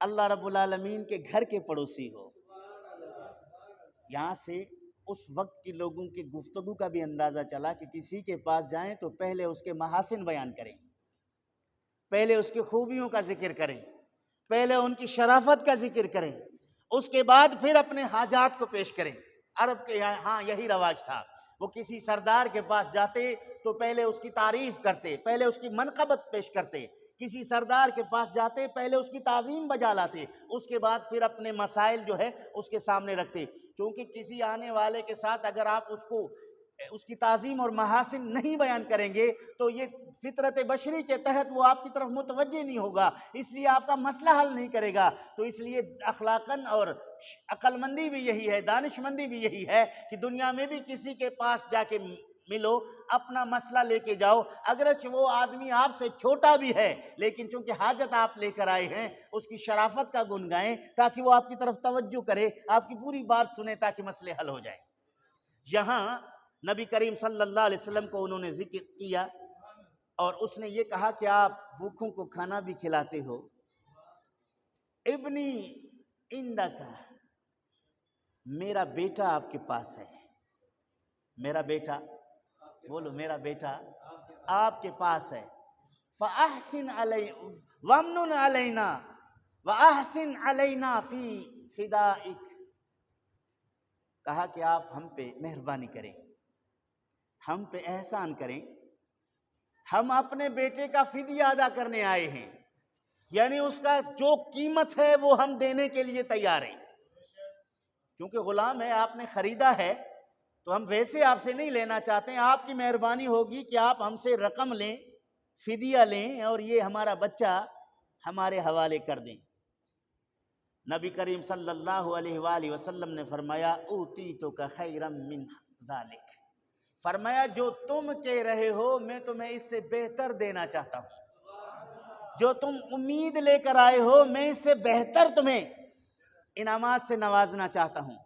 اللہ رب العالمین کے گھر کے پڑوسی ہو۔ یہاں سے اس وقت کے لوگوں کی گفتگو کا بھی اندازہ چلا کہ کسی کے پاس جائیں تو پہلے اس کے محاسن بیان کریں، پہلے اس کی خوبیوں کا ذکر کریں، پہلے ان کی شرافت کا ذکر کریں، اس کے بعد پھر اپنے حاجات کو پیش کریں۔ عرب کے ہاں یہی رواج تھا، وہ کسی سردار کے پاس جاتے تو پہلے اس کی تعریف کرتے، پہلے اس کی منقبت پیش کرتے، کسی سردار کے پاس جاتے پہلے اس کی تعظیم بجا لاتے، اس کے بعد پھر اپنے مسائل جو ہے اس کے سامنے رکھتے۔ چونکہ کسی آنے والے کے ساتھ اگر آپ اس کی تعظیم اور محاسن نہیں بیان کریں گے تو یہ فطرت بشری کے تحت وہ آپ کی طرف متوجہ نہیں ہوگا، اس لیے آپ کا مسئلہ حل نہیں کرے گا۔ تو اس لیے اخلاقاً اور عقل مندی بھی یہی ہے، دانش مندی بھی یہی ہے کہ دنیا میں بھی کسی کے پاس جا کے ملو، اپنا مسئلہ لے کے جاؤ، اگرچہ وہ آدمی آپ سے چھوٹا بھی ہے لیکن چونکہ حاجت آپ لے کر آئے ہیں اس کی شرافت کا گن گائیں تاکہ وہ آپ کی طرف توجہ کرے، آپ کی پوری بات سنے تاکہ مسئلے حل ہو جائیں۔ یہاں نبی کریم صلی اللہ علیہ وسلم کو انہوں نے ذکر کیا اور اس نے یہ کہا کہ آپ بھوکھوں کو کھانا بھی کھلاتے ہو۔ ابنی عندک، میرا بیٹا آپ کے پاس ہے، میرا بیٹا، بولو میرا بیٹا آپ کے پاس ہے، فَأَحْسِنْ عَلَيْنَا وَامْنُنْ عَلَيْنَا وَأَحْسِنْ عَلَيْنَا فِي فِدَائِكَ، کہا کہ آپ ہم پہ مہربانی کریں، ہم پہ احسان کریں، ہم اپنے بیٹے کا فدیہ ادا کرنے آئے ہیں، یعنی اس کا جو قیمت ہے وہ ہم دینے کے لیے تیار ہیں۔ کیونکہ غلام ہے، آپ نے خریدا ہے تو ہم ویسے آپ سے نہیں لینا چاہتے ہیں، آپ کی مہربانی ہوگی کہ آپ ہم سے رقم لیں، فدیہ لیں اور یہ ہمارا بچہ ہمارے حوالے کر دیں۔ نبی کریم صلی اللہ علیہ وآلہ وسلم نے فرمایا اوتیتک خیرا من ذالک، فرمایا جو تم کہہ رہے ہو میں تمہیں اس سے بہتر دینا چاہتا ہوں، جو تم امید لے کر آئے ہو میں اس سے بہتر تمہیں انعامات سے نوازنا چاہتا ہوں۔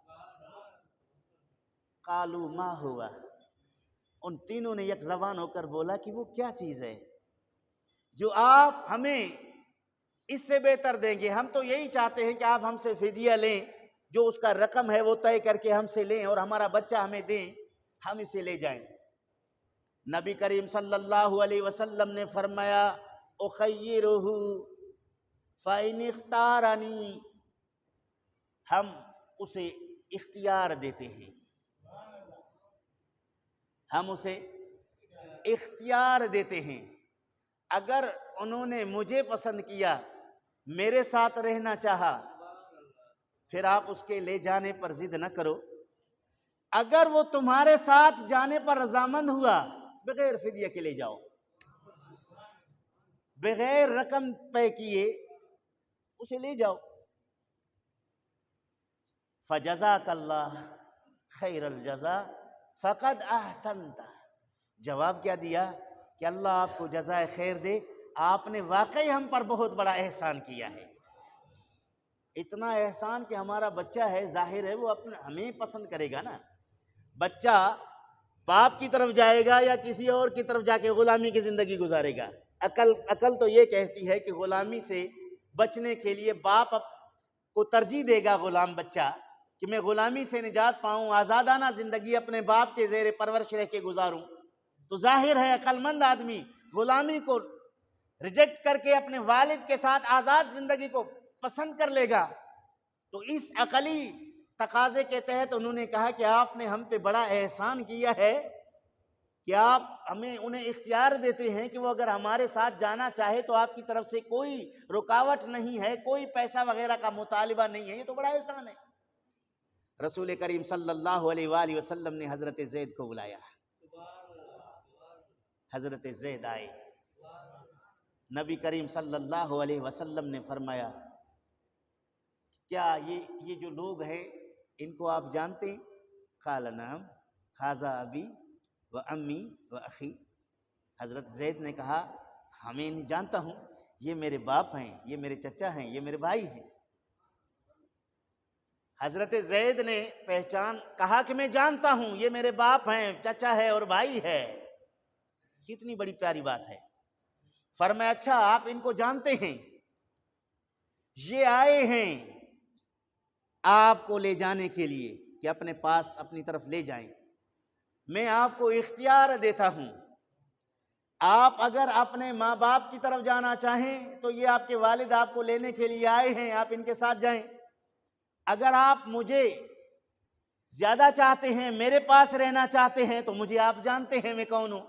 قالوا ما ہوا، ان تینوں نے یک زبان ہو کر بولا کہ وہ کیا چیز ہے جو آپ ہمیں اس سے بہتر دیں گے؟ ہم تو یہی چاہتے ہیں کہ آپ ہم سے فدیہ لیں، جو اس کا رقم ہے وہ طے کر کے ہم سے لیں اور ہمارا بچہ ہمیں دیں، ہم اسے لے جائیں۔ نبی کریم صلی اللہ علیہ وسلم نے فرمایا اخیرہ فإن اختارنی، ہم اسے اختیار دیتے ہیں، ہم اسے اختیار دیتے ہیں، اگر انہوں نے مجھے پسند کیا، میرے ساتھ رہنا چاہا، پھر آپ اس کے لے جانے پر ضد نہ کرو، اگر وہ تمہارے ساتھ جانے پر رضامند ہوا بغیر فدیہ کے لے جاؤ، بغیر رقم پے کیے اسے لے جاؤ۔ فجزاک اللہ خیر الجزا فقد احسنت، جواب کیا دیا کہ اللہ آپ کو جزائے خیر دے، آپ نے واقعی ہم پر بہت بڑا احسان کیا ہے، اتنا احسان کہ ہمارا بچہ ہے، ظاہر ہے وہ ہمیں پسند کرے گا نا۔ بچہ باپ کی طرف جائے گا یا کسی اور کی طرف جا کے غلامی کی زندگی گزارے گا؟ عقل تو یہ کہتی ہے کہ غلامی سے بچنے کے لیے باپ کو ترجیح دے گا غلام بچہ کہ میں غلامی سے نجات پاؤں، آزادانہ زندگی اپنے باپ کے زیر پرورش رہ کے گزاروں۔ تو ظاہر ہے عقل مند آدمی غلامی کو ریجیکٹ کر کے اپنے والد کے ساتھ آزاد زندگی کو پسند کر لے گا۔ تو اس عقلی تقاضے کے تحت انہوں نے کہا کہ آپ نے ہم پہ بڑا احسان کیا ہے کہ آپ ہمیں انہیں اختیار دیتے ہیں کہ وہ اگر ہمارے ساتھ جانا چاہے تو آپ کی طرف سے کوئی رکاوٹ نہیں ہے، کوئی پیسہ وغیرہ کا مطالبہ نہیں ہے، یہ تو بڑا احسان ہے۔ رسول کریم صلی اللہ علیہ وآلہ وسلم نے حضرت زید کو بلایا، حضرت زید آئے، نبی کریم صلی اللہ علیہ وسلم نے فرمایا کیا یہ جو لوگ ہیں ان کو آپ جانتے ہیں؟ قال نعم ھذا ابی و امی و اخی، حضرت زید نے کہا ہمیں نہیں جانتا ہوں، یہ میرے باپ ہیں، یہ میرے چچا ہیں، یہ میرے بھائی ہیں۔ حضرت زید نے پہچان کہا کہ میں جانتا ہوں، یہ میرے باپ ہیں، چچا ہے اور بھائی ہے۔ کتنی بڑی پیاری بات ہے۔ فرمایا اچھا آپ ان کو جانتے ہیں؟ یہ آئے ہیں آپ کو لے جانے کے لیے کہ اپنے پاس اپنی طرف لے جائیں۔ میں آپ کو اختیار دیتا ہوں، آپ اگر اپنے ماں باپ کی طرف جانا چاہیں تو یہ آپ کے والد آپ کو لینے کے لیے آئے ہیں، آپ ان کے ساتھ جائیں۔ اگر آپ مجھے زیادہ چاہتے ہیں، میرے پاس رہنا چاہتے ہیں، تو مجھے آپ جانتے ہیں میں کون ہوں۔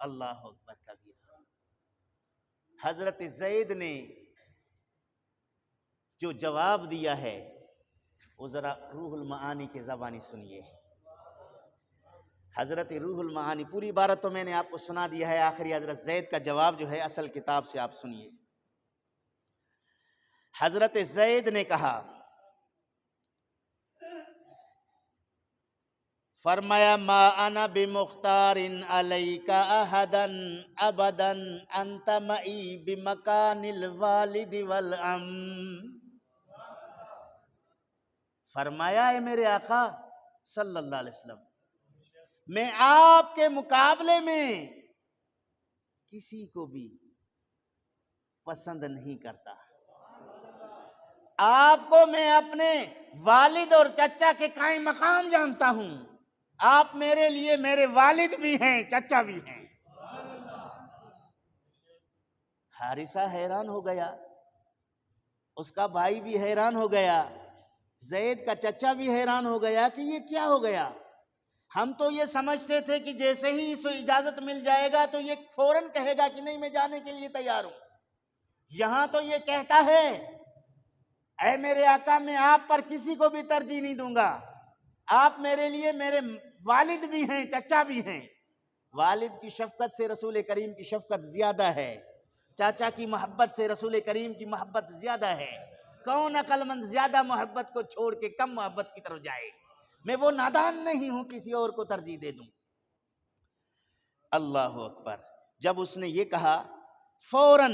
اللہ اکبر کبیرہ۔ حضرت زید نے جو جواب دیا ہے وہ ذرا روح المعانی کی زبانی سنیے۔ حضرت روح المعانی، پوری عبارت تو میں نے آپ کو سنا دیا ہے، آخری حضرت زید کا جواب جو ہے اصل کتاب سے آپ سنیے۔ حضرت زید نے کہا، فرمایا ما انا بمختار علیک احدا ابدا انت معی بمکان الوالد والام۔ فرمایا اے میرے آقا صلی اللہ علیہ وسلم، میں آپ کے مقابلے میں کسی کو بھی پسند نہیں کرتا۔ آپ کو میں اپنے والد اور چچا کے قائم مقام جانتا ہوں۔ آپ میرے لیے میرے والد بھی ہیں، چچا بھی ہیں۔ حارثہ حیران ہو گیا، اس کا بھائی بھی حیران ہو گیا، زید کا چچا بھی حیران ہو گیا کہ یہ کیا ہو گیا۔ ہم تو یہ سمجھتے تھے کہ جیسے ہی اس کو اجازت مل جائے گا تو یہ فوراً کہے گا کہ نہیں میں جانے کے لیے تیار ہوں۔ یہاں تو یہ کہتا ہے اے میرے آقا میں آپ پر کسی کو بھی ترجیح نہیں دوں گا، آپ میرے لیے میرے والد بھی ہیں، چچا بھی ہیں۔ والد کی شفقت سے رسول کریم کی شفقت زیادہ ہے، چاچا کی محبت سے رسول کریم کی محبت زیادہ ہے۔ کون عقل مند زیادہ محبت کو چھوڑ کے کم محبت کی طرف جائے؟ میں وہ نادان نہیں ہوں کسی اور کو ترجیح دے دوں۔ اللہ اکبر۔ جب اس نے یہ کہا فوراً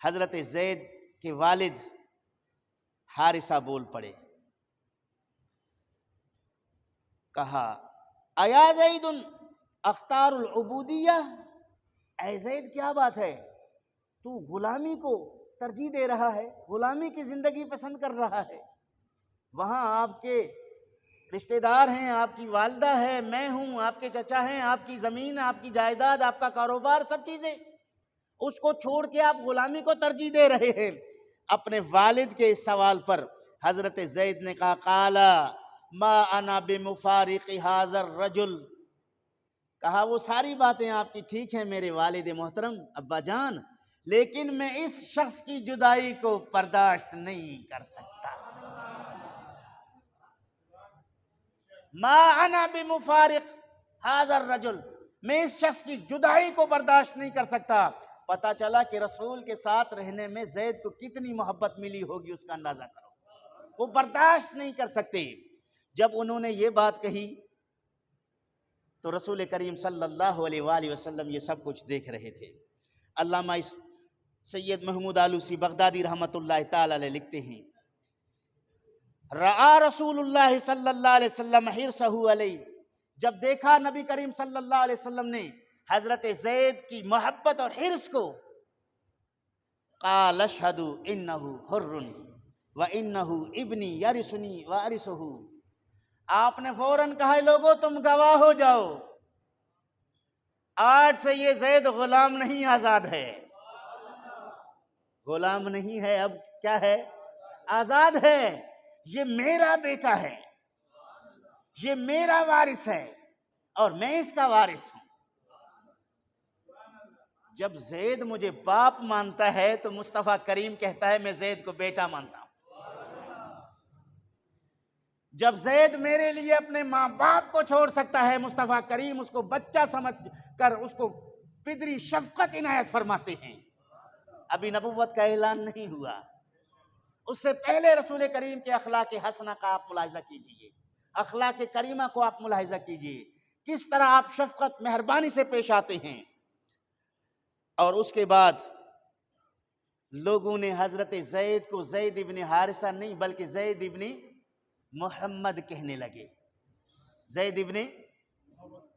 حضرت زید کے والد حارثہ بول پڑے، کہا ایا زید اختار العبودیہ، اے زید کیا بات ہے، تو غلامی کو ترجیح دے رہا ہے، غلامی کی زندگی پسند کر رہا ہے؟ وہاں آپ کے رشتہ دار ہیں، آپ کی والدہ ہے، میں ہوں، آپ کے چچا ہیں، آپ کی زمین، آپ کی جائیداد، آپ کا کاروبار، سب چیزیں، اس کو چھوڑ کے آپ غلامی کو ترجیح دے رہے ہیں۔ اپنے والد کے اس سوال پر حضرت زید نے کہا قال ما انا بمفارق هذا الرجل، کہا وہ ساری باتیں آپ کی ٹھیک ہیں میرے والد محترم ابا جان، لیکن میں اس شخص کی جدائی کو برداشت نہیں کر سکتا۔ ما انا بمفارق هذا الرجل، میں اس شخص کی جدائی کو برداشت نہیں کر سکتا۔ پتا چلا کہ رسول کے ساتھ رہنے میں زید کو کتنی محبت ملی ہوگی، اس کا اندازہ کرو، وہ برداشت نہیں کر سکتے۔ جب انہوں نے یہ بات کہی تو رسول کریم صلی اللہ علیہ وآلہ وسلم یہ سب کچھ دیکھ رہے تھے۔ علامہ سید محمود آلوسی بغدادی رحمۃ اللہ تعالی علیہ لکھتے ہیں رعا رسول اللہ صلی اللہ علیہ وسلم حرصہ علیہ، جب دیکھا نبی کریم صلی اللہ علیہ وسلم نے حضرت زید کی محبت اور حرص کو، قال اشہد انہ حر وانہ ابنی یرثنی وارثہ، آپ نے فوراً کہا لوگوں تم گواہ ہو جاؤ، آج سے یہ زید غلام نہیں آزاد ہے، غلام نہیں ہے، اب کیا ہے؟ آزاد ہے۔ یہ میرا بیٹا ہے، یہ میرا وارث ہے اور میں اس کا وارث ہوں۔ جب زید مجھے باپ مانتا ہے تو مصطفیٰ کریم کہتا ہے میں زید کو بیٹا مانتا ہوں۔ جب زید میرے لیے اپنے ماں باپ کو چھوڑ سکتا ہے، مصطفیٰ کریم اس کو بچہ سمجھ کر اس کو پدری شفقت عنایت فرماتے ہیں۔ ابھی نبوت کا اعلان نہیں ہوا، اس سے پہلے رسول کریم کے اخلاق حسنہ کا آپ ملاحظہ کیجئے، اخلاق کریمہ کو آپ ملاحظہ کیجئے، کس طرح آپ شفقت مہربانی سے پیش آتے ہیں۔ اور اس کے بعد لوگوں نے حضرت زید کو زید ابن حارثہ نہیں بلکہ زید ابن محمد کہنے لگے، زید ابن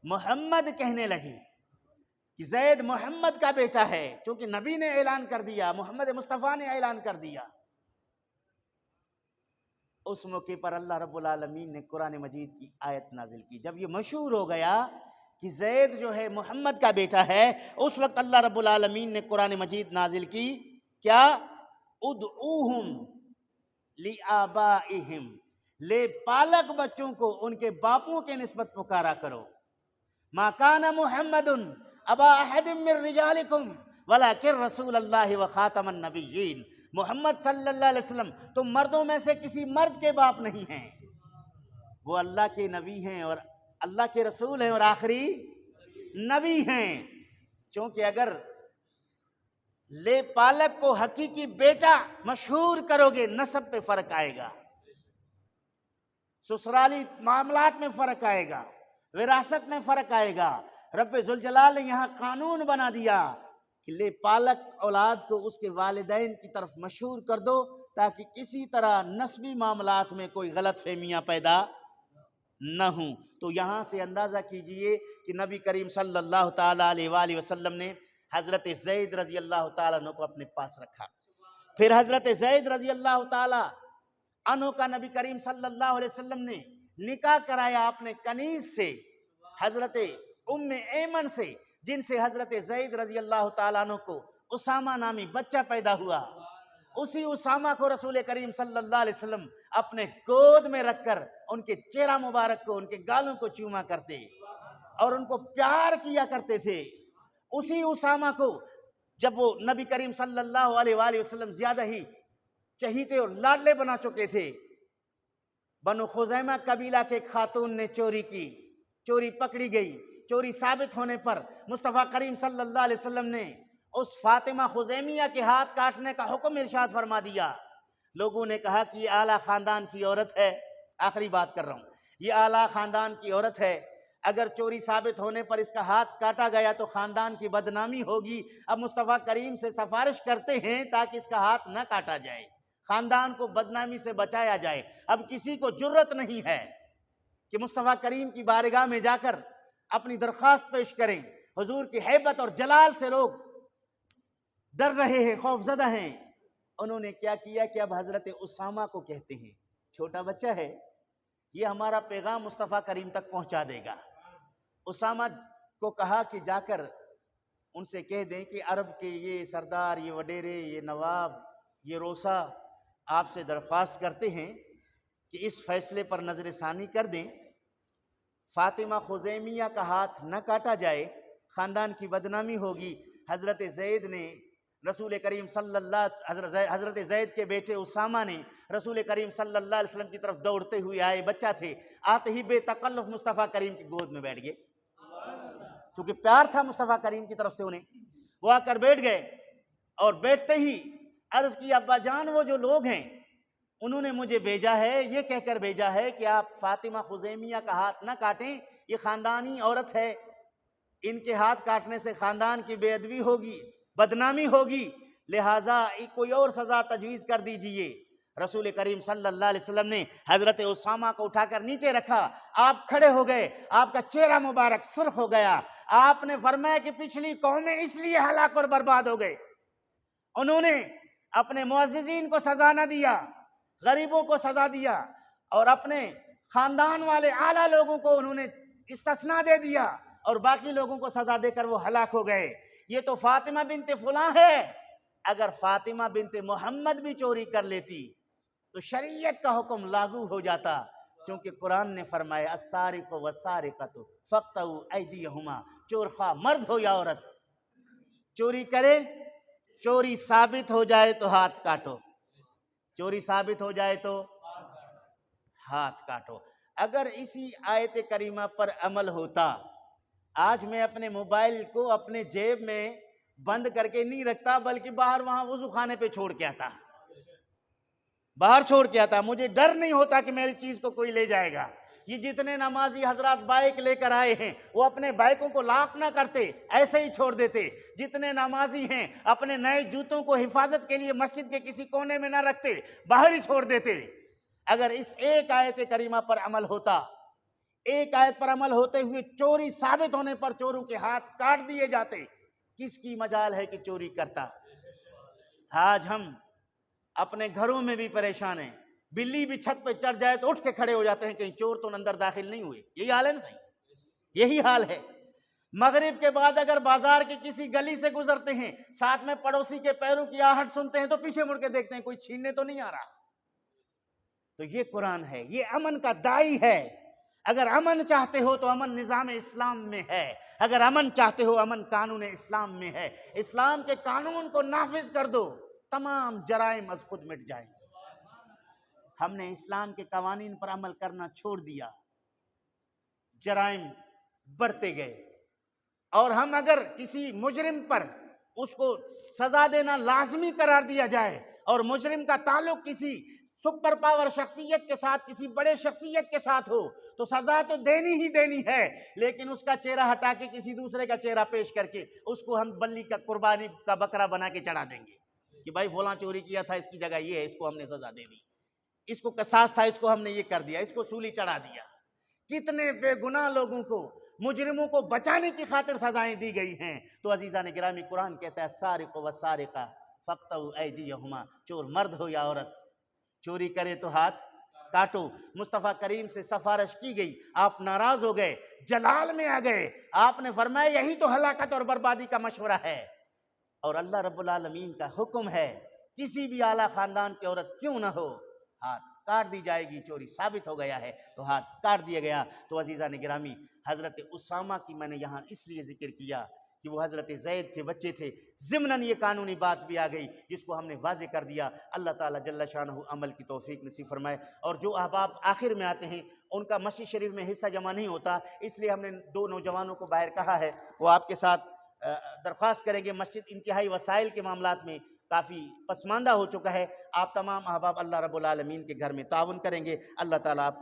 محمد کہنے لگے۔ کہ زید محمد کا بیٹا ہے، چونکہ نبی نے اعلان کر دیا، محمد مصطفیٰ نے اعلان کر دیا۔ اس موقع پر اللہ رب العالمین نے قرآن مجید کی آیت نازل کی۔ جب یہ مشہور ہو گیا کہ زید جو ہے محمد کا بیٹا ہے، اس وقت اللہ رب العالمین نے قرآن مجید نازل کی، کیا؟ ادعوہم لآبائہم، لے پالک بچوں کو ان کے باپوں کے نسبت پکارا کرو۔ ما کان محمد ابا احد من رجالکم ولکن رسول اللہ وخاتم النبیین، محمد صلی اللہ علیہ وسلم تم مردوں میں سے کسی مرد کے باپ نہیں ہیں، وہ اللہ کے نبی ہیں اور اللہ کے رسول ہیں اور آخری نبی ہیں۔ چونکہ اگر لے پالک کو حقیقی بیٹا مشہور کرو گے، نسب پہ فرق آئے گا، سسرالی معاملات میں فرق آئے گا، وراثت میں فرق آئے گا۔ رب ذوالجلال نے یہاں قانون بنا دیا کہ لے پالک اولاد کو اس کے والدین کی طرف مشہور کر دو، تاکہ کسی طرح نسبی معاملات میں کوئی غلط فہمیاں پیدا نہ ہوں۔ تو یہاں سے اندازہ کیجئے کہ نبی کریم صلی اللہ تعالیٰ علیہ وآلہ وسلم نے حضرت زید رضی اللہ تعالیٰ عنہ کو اپنے پاس رکھا۔ پھر حضرت زید رضی اللہ تعالیٰ عنہ کا نبی کریم صلی اللہ علیہ وسلم نے نکاح کرایا اپنے کنیز سے، حضرت ام ایمن سے، جن سے حضرت زید رضی اللہ تعالیٰ عنہ کو اسامہ نامی بچہ پیدا ہوا۔ اسی اسامہ کو رسول کریم صلی اللہ علیہ وسلم اپنے گود میں رکھ کر ان کے چہرہ مبارک کو، ان کے گالوں کو چوما کرتے اور ان کو پیار کیا کرتے تھے۔ اسی اسامہ کو جب وہ نبی کریم صلی اللہ علیہ وآلہ وسلم زیادہ ہی چہیتے اور لاڈلے بنا چکے تھے، بنو خزیمہ قبیلہ کے خاتون نے چوری کی، چوری پکڑی گئی۔ چوری ثابت ہونے پر مصطفیٰ کریم صلی اللہ علیہ وسلم نے اس فاطمہ خزیمیہ کے ہاتھ کاٹنے کا حکم ارشاد فرما دیا۔ لوگوں نے کہا کہ یہ اعلیٰ خاندان کی عورت ہے، آخری بات کر رہا ہوں، یہ اعلیٰ خاندان کی عورت ہے، اگر چوری ثابت ہونے پر اس کا ہاتھ کاٹا گیا تو خاندان کی بدنامی ہوگی۔ اب مصطفیٰ کریم سے سفارش کرتے ہیں تاکہ اس کا ہاتھ نہ کاٹا جائے، خاندان کو بدنامی سے بچایا جائے۔ اب کسی کو جرت نہیں ہے کہ مصطفیٰ کریم کی بارگاہ میں جا کر اپنی درخواست پیش کریں۔ حضور کی ہیبت اور جلال سے لوگ ڈر رہے ہیں، خوف زدہ ہیں۔ انہوں نے کیا کیا کہ اب حضرت اسامہ کو کہتے ہیں، چھوٹا بچہ ہے، یہ ہمارا پیغام مصطفیٰ کریم تک پہنچا دے گا۔ اسامہ کو کہا کہ جا کر ان سے کہہ دیں کہ عرب کے یہ سردار، یہ وڈیرے، یہ نواب، یہ روسا آپ سے درخواست کرتے ہیں کہ اس فیصلے پر نظر ثانی کر دیں، فاطمہ خزیمیہ کا ہاتھ نہ کاٹا جائے، خاندان کی بدنامی ہوگی۔ حضرت زید نے رسول کریم صلی اللہ حضرت زید کے بیٹے اسامہ نے رسول کریم صلی اللہ علیہ وسلم کی طرف دوڑتے ہوئے آئے، بچہ تھے، آتے ہی بے تکلف مصطفیٰ کریم کی گود میں بیٹھ گئے، چونکہ پیار تھا مصطفیٰ کریم کی طرف سے انہیں۔ وہ آ کر بیٹھ گئے اور بیٹھتے ہی عرض کی، ابا جان وہ جو لوگ ہیں انہوں نے مجھے بھیجا ہے، یہ کہہ کر بھیجا ہے کہ آپ فاطمہ خزیمیہ کا ہاتھ نہ کاٹیں، یہ خاندانی عورت ہے، ان کے ہاتھ کاٹنے سے خاندان کی بے ادبی ہوگی، بدنامی ہوگی، لہٰذا کوئی اور سزا تجویز کر دیجئے۔ رسول کریم صلی اللہ علیہ وسلم نے حضرت اسامہ کو اٹھا کر نیچے رکھا، آپ کھڑے ہو گئے، آپ کا چہرہ مبارک سرخ ہو گیا۔ آپ نے فرمایا کہ پچھلی قومیں اس لیے ہلاک اور برباد ہو گئے، انہوں نے اپنے معززین کو سزا نہ دیا، غریبوں کو سزا دیا، اور اپنے خاندان والے اعلیٰ لوگوں کو انہوں نے استثناء دے دیا اور باقی لوگوں کو سزا دے کر وہ ہلاک ہو گئے۔ یہ تو فاطمہ بنت فلاں ہے، اگر فاطمہ بنت محمد بھی چوری کر لیتی تو شریعت کا حکم لاگو ہو جاتا، چونکہ قرآن نے فرمایا السارق والسارقۃ فاقطعوا ایدیہما، چور خواہ مرد ہو یا عورت چوری کرے، چوری ثابت ہو جائے تو ہاتھ کاٹو، چوری ثابت ہو جائے تو ہاتھ کاٹو۔ اگر اسی آیت کریمہ پر عمل ہوتا، آج میں اپنے موبائل کو اپنے جیب میں بند کر کے نہیں رکھتا، بلکہ باہر وہاں وضو خانے پہ چھوڑ کے آتا، باہر چھوڑ کے آتا، مجھے ڈر نہیں ہوتا کہ میری چیز کو کوئی لے جائے گا۔ یہ جتنے نمازی حضرات بائک لے کر آئے ہیں وہ اپنے بائکوں کو لاک نہ کرتے، ایسے ہی چھوڑ دیتے۔ جتنے نمازی ہیں اپنے نئے جوتوں کو حفاظت کے لیے مسجد کے کسی کونے میں نہ رکھتے، باہر ہی چھوڑ دیتے۔ اگر اس ایک آیت کریمہ پر عمل ہوتا، ایک آیت پر عمل ہوتے ہوئے چوری ثابت ہونے پر چوروں کے ہاتھ کاٹ دیے جاتے، کس کی مجال ہے کہ چوری کرتا؟ آج ہم اپنے گھروں میں بھی پریشان ہیں، بلی بھی چھت پہ چڑھ جائے تو اٹھ کے کھڑے ہو جاتے ہیں کہیں چور تو اندر داخل نہیں ہوئے۔ یہی حال ہے نا بھائی، یہی حال ہے۔ مغرب کے بعد اگر بازار کی کسی گلی سے گزرتے ہیں، ساتھ میں پڑوسی کے پیروں کی آہٹ سنتے ہیں تو پیچھے مڑ کے دیکھتے ہیں کوئی چھیننے تو نہیں آ رہا۔ تو یہ قرآن ہے، یہ امن کا داعی ہے۔ اگر امن چاہتے ہو تو امن نظام اسلام میں ہے، اگر امن چاہتے ہو امن قانون اسلام میں ہے۔ اسلام کے قانون کو نافذ کر دو، تمام جرائم از خود مٹ جائیں گے۔ ہم نے اسلام کے قوانین پر عمل کرنا چھوڑ دیا، جرائم بڑھتے گئے، اور ہم اگر کسی مجرم پر اس کو سزا دینا لازمی قرار دیا جائے اور مجرم کا تعلق کسی سپر پاور شخصیت کے ساتھ، کسی بڑے شخصیت کے ساتھ ہو تو سزا تو دینی ہی دینی ہے، لیکن اس کا چہرہ ہٹا کے کسی دوسرے کا چہرہ پیش کر کے اس کو ہم بلی کا قربانی کا بکرا بنا کے چڑھا دیں گے کہ بھائی فلاں چوری کیا تھا، اس کی جگہ یہ ہے، اس کو ہم نے سزا دے دی، اس کو قصاص تھا، اس کو ہم نے یہ کر دیا، اس کو سولی چڑھا دیا۔ کتنے بے گناہ لوگوں کو، مجرموں کو بچانے کی خاطر سزائیں دی گئی ہیں۔ تو عزیزان گرامی، قرآن کہتا ہے سارق و سارقہ فاقطعوا ایدیہما، چور مرد ہو یا عورت، چوری کرے تو ہاتھ کاٹو۔ مصطفیٰ کریم سے سفارش کی گئی، آپ ناراض ہو گئے، جلال میں آ گئے، آپ نے فرمایا یہی تو ہلاکت اور بربادی کا مشورہ ہے، اور اللہ رب العالمین کا حکم ہے کسی بھی اعلیٰ خاندان کی عورت کیوں نہ ہو، ہاتھ کاٹ دی جائے گی۔ چوری ثابت ہو گیا ہے تو ہاتھ کاٹ دیا گیا۔ تو عزیزان گرامی، حضرت اسامہ کی میں نے یہاں اس لیے ذکر کیا کہ وہ حضرت زید کے بچے تھے، ضمناً یہ قانونی بات بھی آ گئی جس کو ہم نے واضح کر دیا۔ اللہ تعالیٰ جل شانہ عمل کی توفیق نصیب فرمائے۔ اور جو احباب آخر میں آتے ہیں ان کا مسجد شریف میں حصہ جمع نہیں ہوتا، اس لیے ہم نے دو نوجوانوں کو باہر کہا ہے، وہ آپ کے ساتھ درخواست کریں گے۔ مسجد انتہائی وسائل کے معاملات میں کافی پسماندہ ہو چکا ہے، آپ تمام احباب اللہ رب العالمین کے گھر میں تعاون کریں گے، اللہ تعالیٰ آپ